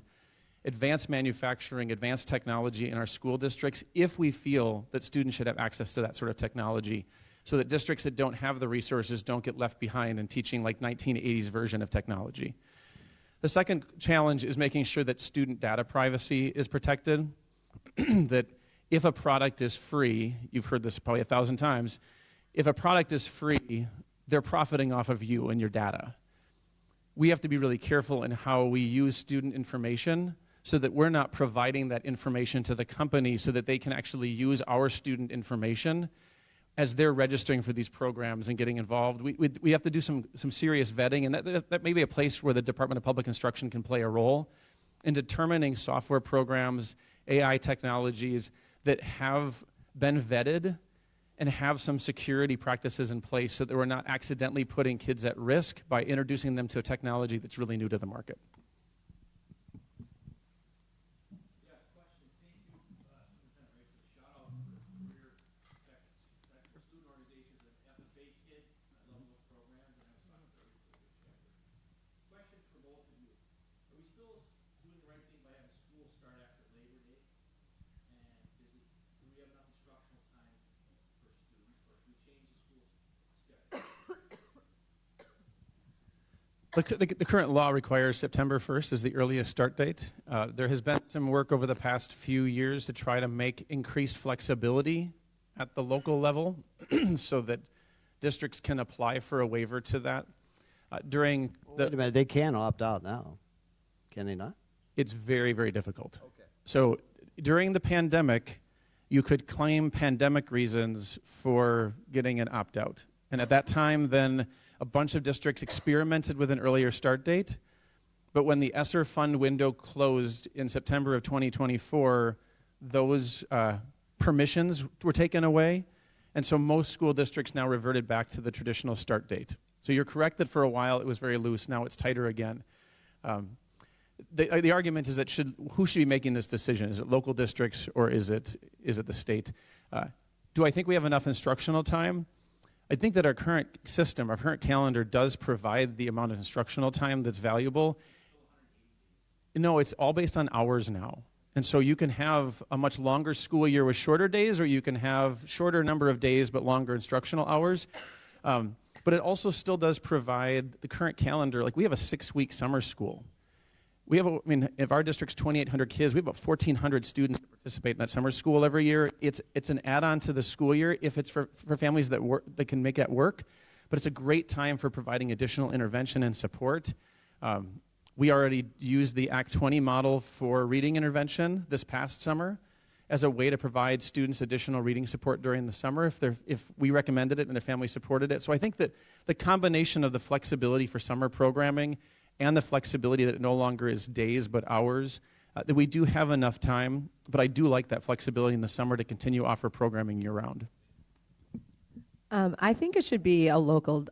advanced manufacturing, advanced technology in our school districts if we feel that students should have access to that sort of technology, so that districts that don't have the resources don't get left behind in teaching 1980s version of technology. The second challenge is making sure that student data privacy is protected, that if a product is free, you've heard this probably 1,000 times, if a product is free, they're profiting off of you and your data. We have to be really careful in how we use student information so that we're not providing that information to the company so that they can actually use our student information as they're registering for these programs and getting involved. We have to do some serious vetting, and that may be a place where the Department of Public Instruction can play a role in determining software programs, AI technologies that have been vetted and have some security practices in place so that we're not accidentally putting kids at risk by introducing them to a technology that's really new to the market. The current law requires September 1st as the earliest start date. There has been some work over the past few years to try to make increased flexibility at the local level so that districts can apply for a waiver to that. Wait a minute, they can opt out now. Can they not? It's very, very difficult. Okay. So during the pandemic, you could claim pandemic reasons for getting an opt-out. And at that time, then a bunch of districts experimented with an earlier start date, But when the ESSER fund window closed in September of 2024, those permissions were taken away, and so most school districts now reverted back to the traditional start date. So you're correct that for a while it was very loose. Now it's tighter again. The argument is that who should be making this decision? Is it local districts or is it the state? Do I think we have enough instructional time? I think that our current system, our current calendar does provide the amount of instructional time that's valuable. No, it's all based on hours now. And so you can have a much longer school year with shorter days, or you can have shorter number of days but longer instructional hours. But it also still does provide the current calendar. Like, we have a 6-week summer school. We have, if our district's 2,800 kids, we have about 1,400 students that participate in that summer school every year. It's an add-on to the school year if it's for families that can make that work. But it's a great time for providing additional intervention and support. We already used the Act 20 model for reading intervention this past summer as a way to provide students additional reading support during the summer if we recommended it and their family supported it. So I think that the combination of the flexibility for summer programming and the flexibility that it no longer is days but hours, that we do have enough time, but I do like that flexibility in the summer to continue to offer programming year-round. I think it should be a local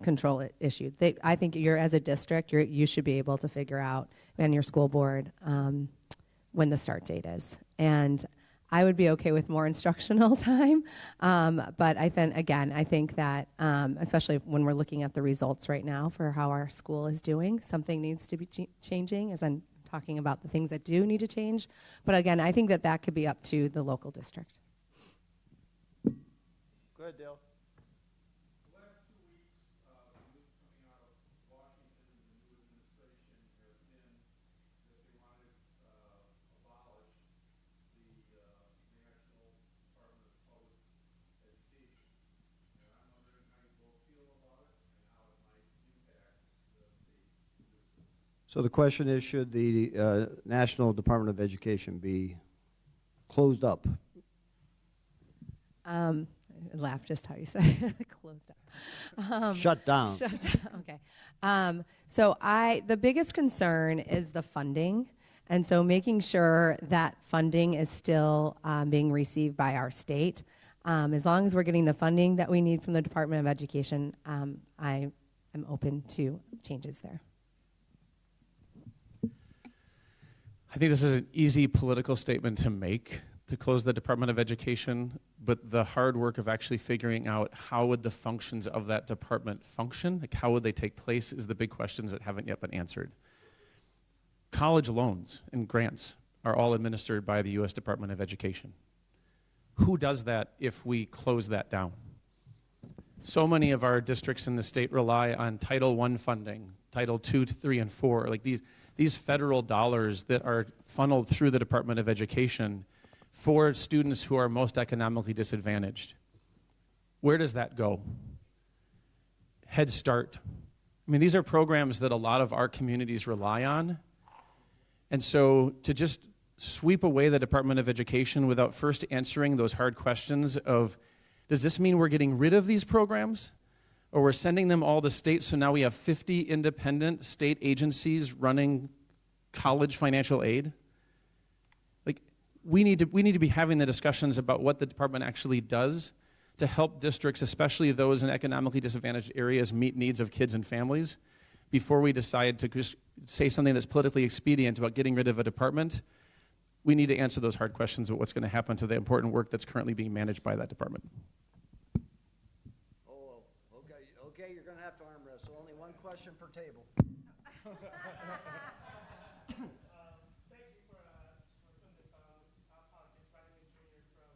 control issue. I think as a district, you should be able to figure out, and your school board, when the start date is. And I would be okay with more instructional time, but I think that, especially when we're looking at the results right now for how our school is doing, something needs to be changing, as I'm talking about the things that do need to change. But again, I think that could be up to the local district. Go ahead, Dale. So the question is, should the National Department of Education be closed up? I laughed just how you said it. Closed up. Shut down. Shut down. Okay. So the biggest concern is the funding. And so making sure that funding is still being received by our state. As long as we're getting the funding that we need from the Department of Education, I am open to changes there. I think this is an easy political statement to make, to close the Department of Education, but the hard work of actually figuring out how would the functions of that department function, like how would they take place, is the big questions that haven't yet been answered. College loans and grants are all administered by the U.S. Department of Education. Who does that if we close that down? So many of our districts in the state rely on Title I funding, Title II, 3, and 4, like these federal dollars that are funneled through the Department of Education for students who are most economically disadvantaged. Where does that go? Head Start. These are programs that a lot of our communities rely on. And so to just sweep away the Department of Education without first answering those hard questions of, does this mean we're getting rid of these programs? Or we're sending them all to state, so now we have 50 independent state agencies running college financial aid? Like, we need to be having the discussions about what the department actually does to help districts, especially those in economically disadvantaged areas, meet needs of kids and families before we decide to just say something that's politically expedient about getting rid of a department. We need to answer those hard questions about what's going to happen to the important work that's currently being managed by that department. Okay, you're going to have to arm wrestle. Only one question per table. Thank you for putting this on. Politics, Brittany Kinser from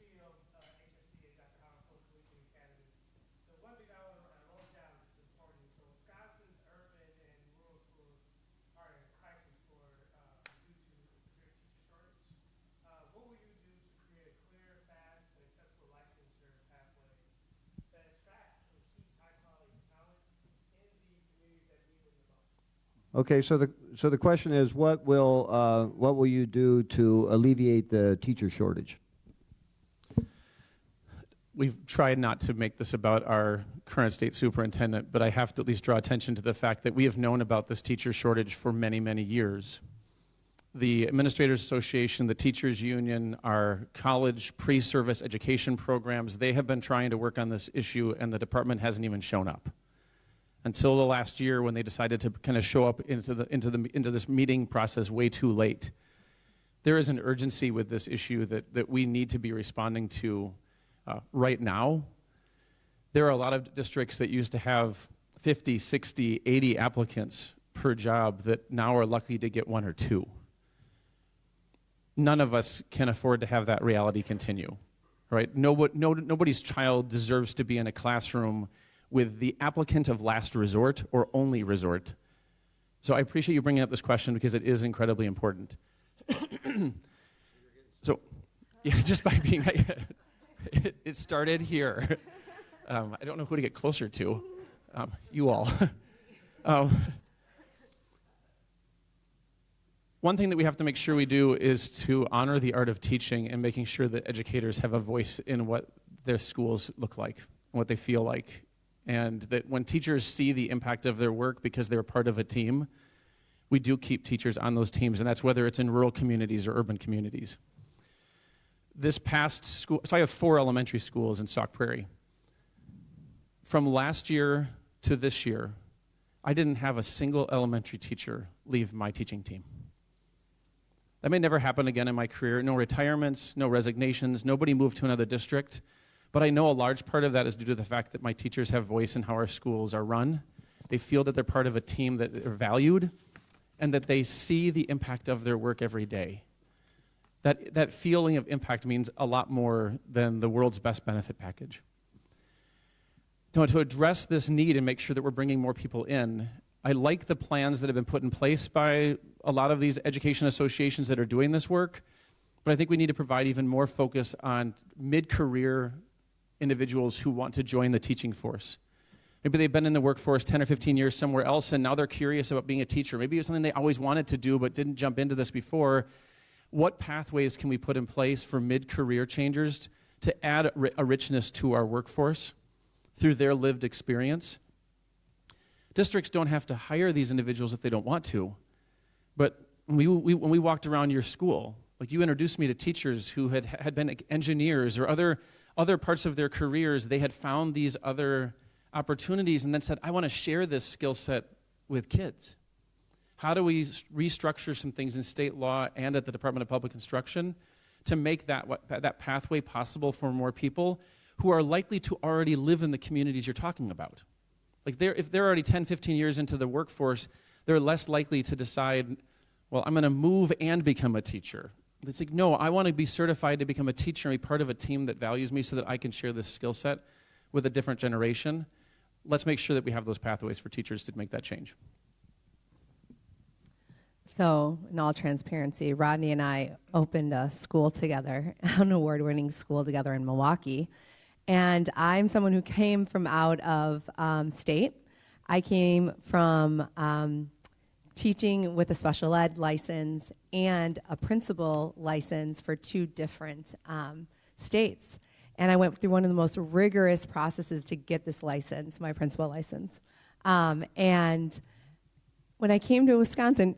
CEO of HSC and Dr. Howard Post Collegiate Academy. The one thing I wrote down is important. So Wisconsin's urban and rural schools are in crisis due to a severe teacher shortage. What will you do to create a clear, fast, and accessible licensure pathways that attract and keep high-quality talent in these communities that need them the most? Okay, so the question is, what will you do to alleviate the teacher shortage? we've tried not to make this about our current state superintendent, but I have to at least draw attention to the fact that we have known about this teacher shortage for many, many years. The Administrators Association, the Teachers Union, our college pre-service education programs, they have been trying to work on this issue, and the department hasn't even shown up. Until the last year when they decided to kind of show up into this meeting process way too late. There is an urgency with this issue that we need to be responding to right now. There are a lot of districts that used to have 50, 60, 80 applicants per job that now are lucky to get 1 or 2. None of us can afford to have that reality continue, right? Nobody's child deserves to be in a classroom with the applicant of last resort or only resort. So I appreciate you bringing up this question because it is incredibly important. So, yeah, just by being, it started here. I don't know who to get closer to. You all. One thing that we have to make sure we do is to honor the art of teaching and making sure that educators have a voice in what their schools look like, and what they feel like, and that when teachers see the impact of their work because they're part of a team, we do keep teachers on those teams, and that's whether it's in rural communities or urban communities. This past school, so I have 4 elementary schools in Sauk Prairie. From last year to this year, I didn't have a single elementary teacher leave my teaching team. That may never happen again in my career. No retirements, no resignations, nobody moved to another district. But I know a large part of that is due to the fact that my teachers have voice in how our schools are run. They feel that they're part of a team that are valued and that they see the impact of their work every day. That feeling of impact means a lot more than the world's best benefit package. To address this need and make sure that we're bringing more people in, I like the plans that have been put in place by a lot of these education associations that are doing this work, but I think we need to provide even more focus on mid-career individuals who want to join the teaching force. Maybe they've been in the workforce 10 or 15 years somewhere else, and now they're curious about being a teacher. Maybe it's something they always wanted to do but didn't jump into this before. What pathways can we put in place for mid-career changers to add a richness to our workforce through their lived experience? Districts don't have to hire these individuals if they don't want to. But when we walked around your school, like you introduced me to teachers who had been engineers or other parts of their careers, they had found these other opportunities and then said, I want to share this skill set with kids. How do we restructure some things in state law and at the Department of Public Instruction to make that pathway possible for more people who are likely to already live in the communities you're talking about? Like if they're already 10, 15 years into the workforce, they're less likely to decide, well, I'm going to move and become a teacher. It's like, no, I want to be certified to become a teacher and be part of a team that values me so that I can share this skill set with a different generation. Let's make sure that we have those pathways for teachers to make that change. So, in all transparency, Rodney and I opened a school together, an award-winning school together in Milwaukee. And I'm someone who came from out of state. I came from teaching with a special ed license and a principal license for 2 different states. And I went through one of the most rigorous processes to get this license, my principal license. And when I came to Wisconsin,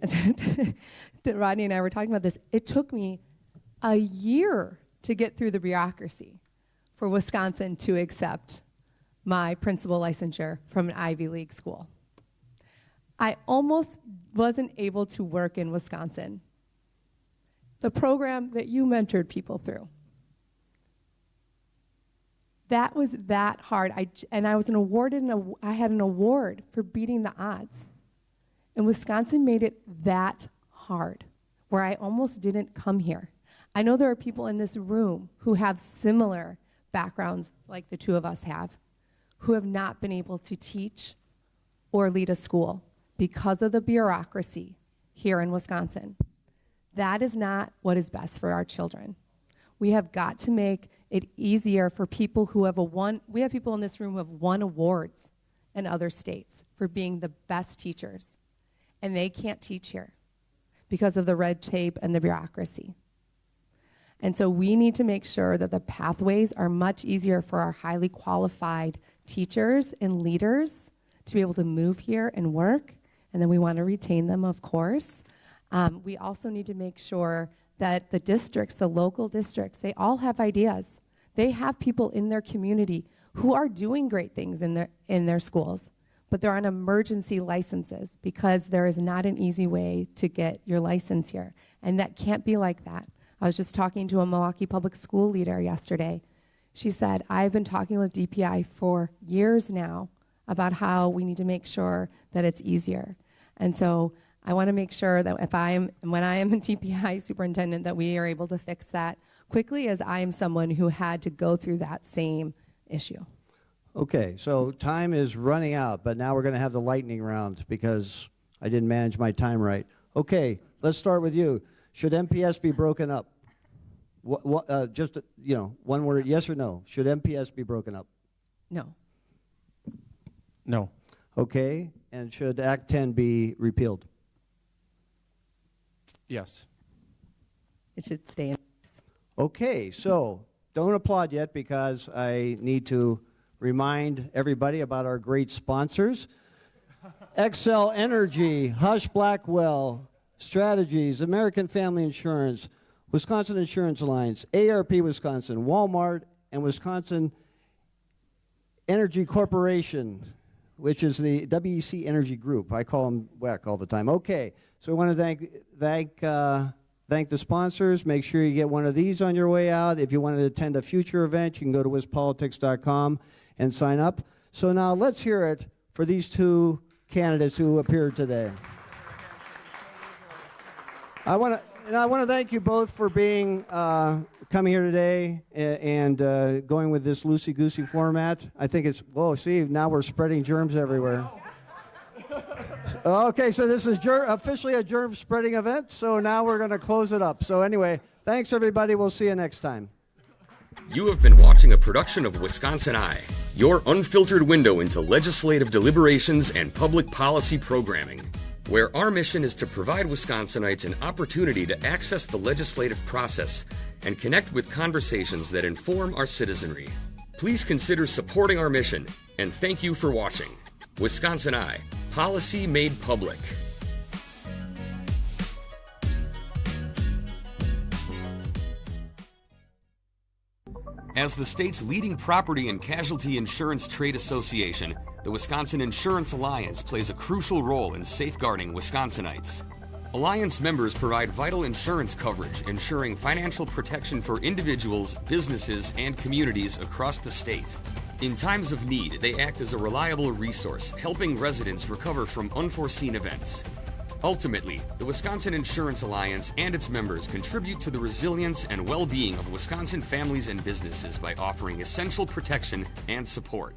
Rodney and I were talking about this, it took me a year to get through the bureaucracy for Wisconsin to accept my principal licensure from an Ivy League school. I almost wasn't able to work in Wisconsin. The program that you mentored people through. That was that hard. I had an award for beating the odds. And Wisconsin made it that hard, where I almost didn't come here. I know there are people in this room who have similar backgrounds like the 2 of us have, who have not been able to teach or lead a school because of the bureaucracy here in Wisconsin. That is not what is best for our children. We have got to make it easier for people who have we have people in this room who have won awards in other states for being the best teachers, and they can't teach here because of the red tape and the bureaucracy. And so we need to make sure that the pathways are much easier for our highly qualified teachers and leaders to be able to move here and work. And then we want to retain them, of course. We also need to make sure that the districts, the local districts, they all have ideas. They have people in their community who are doing great things in their schools, but they're on emergency licenses because there is not an easy way to get your license here. And that can't be like that. I was just talking to a Milwaukee public school leader yesterday. She said, I've been talking with DPI for years now about how we need to make sure that it's easier. And so I want to make sure that when I am a DPI superintendent, that we are able to fix that quickly, as I am someone who had to go through that same issue. Okay, so time is running out, but now we're going to have the lightning round because I didn't manage my time right. Okay, let's start with you. Should MPS be broken up? Just, one word, yes or no. Should MPS be broken up? No. No. Okay, and should Act 10 be repealed? Yes. It should stay in. Okay, so don't applaud yet because I need to remind everybody about our great sponsors. Excel Energy, Hush Blackwell Strategies, American Family Insurance, Wisconsin Insurance Alliance, ARP Wisconsin, Walmart, and Wisconsin Energy Corporation, which is the WEC Energy Group. I call them WEC all the time. Okay, so we want to thank the sponsors. Make sure you get one of these on your way out. If you want to attend a future event, you can go to WisPolitics.com and sign up. So now let's hear it for these two candidates who appeared today. I want to thank you both for being coming here today and going with this loosey-goosey format. I think it's, see, now we're spreading germs everywhere. Okay, so this is officially a germ-spreading event, so now we're going to close it up. So anyway, thanks, everybody. We'll see you next time. You have been watching a production of Wisconsin Eye, your unfiltered window into legislative deliberations and public policy programming, where our mission is to provide Wisconsinites an opportunity to access the legislative process and connect with conversations that inform our citizenry. Please consider supporting our mission, and thank you for watching. Wisconsin Eye, policy made public. As the state's leading property and casualty insurance trade association, the Wisconsin Insurance Alliance plays a crucial role in safeguarding Wisconsinites. Alliance members provide vital insurance coverage, ensuring financial protection for individuals, businesses, and communities across the state. In times of need, they act as a reliable resource, helping residents recover from unforeseen events. Ultimately, the Wisconsin Insurance Alliance and its members contribute to the resilience and well-being of Wisconsin families and businesses by offering essential protection and support.